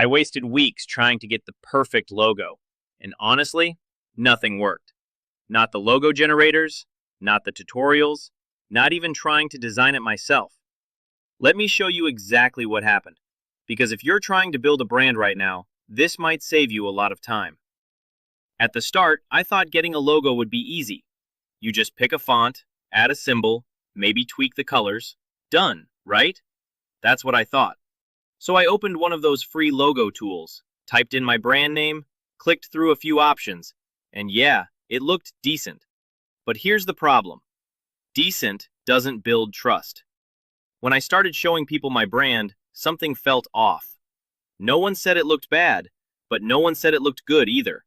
I wasted weeks trying to get the perfect logo, and honestly, nothing worked. Not the logo generators, not the tutorials, not even trying to design it myself. Let me show you exactly what happened, because if you're trying to build a brand right now, this might save you a lot of time. At the start, I thought getting a logo would be easy. You just pick a font, add a symbol, maybe tweak the colors. Done, right? That's what I thought. So I opened one of those free logo tools, typed in my brand name, clicked through a few options, and yeah, it looked decent. But here's the problem. Decent doesn't build trust. When I started showing people my brand, something felt off. No one said it looked bad, but no one said it looked good either.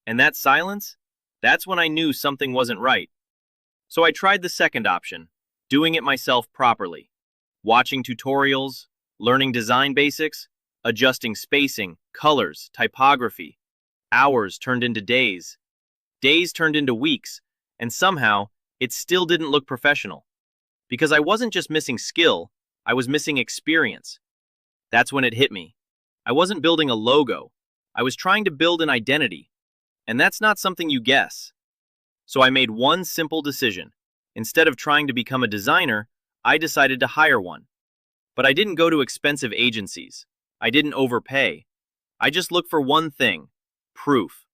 And that silence? That's when I knew something wasn't right. So I tried the second option, doing it myself properly. Watching tutorials, learning design basics, adjusting spacing, colors, typography. Hours turned into days. Days turned into weeks, and somehow, it still didn't look professional. Because I wasn't just missing skill, I was missing experience. That's when it hit me. I wasn't building a logo. I was trying to build an identity. And that's not something you guess. So I made one simple decision. Instead of trying to become a designer, I decided to hire one. But I didn't go to expensive agencies. I didn't overpay. I just looked for one thing: proof.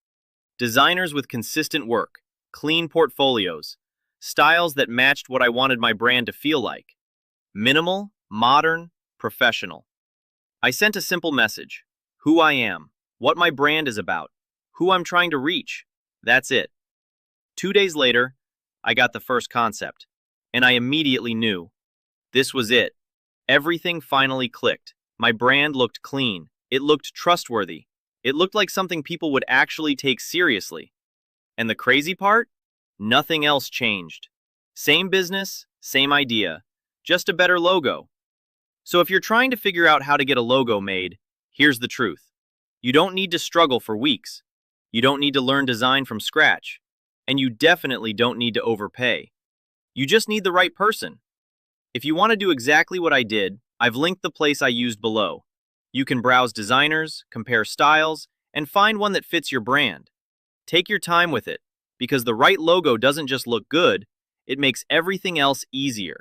Designers with consistent work, clean portfolios, styles that matched what I wanted my brand to feel like. Minimal, modern, professional. I sent a simple message: who I am, what my brand is about, who I'm trying to reach. That's it. 2 days later, I got the first concept, and I immediately knew. This was it. Everything finally clicked. My brand looked clean. It looked trustworthy. It looked like something people would actually take seriously. And the crazy part? Nothing else changed. Same business, same idea, just a better logo. So if you're trying to figure out how to get a logo made, here's the truth. You don't need to struggle for weeks. You don't need to learn design from scratch. And you definitely don't need to overpay. You just need the right person. If you want to do exactly what I did, I've linked the place I used below. You can browse designers, compare styles, and find one that fits your brand. Take your time with it, because the right logo doesn't just look good, it makes everything else easier.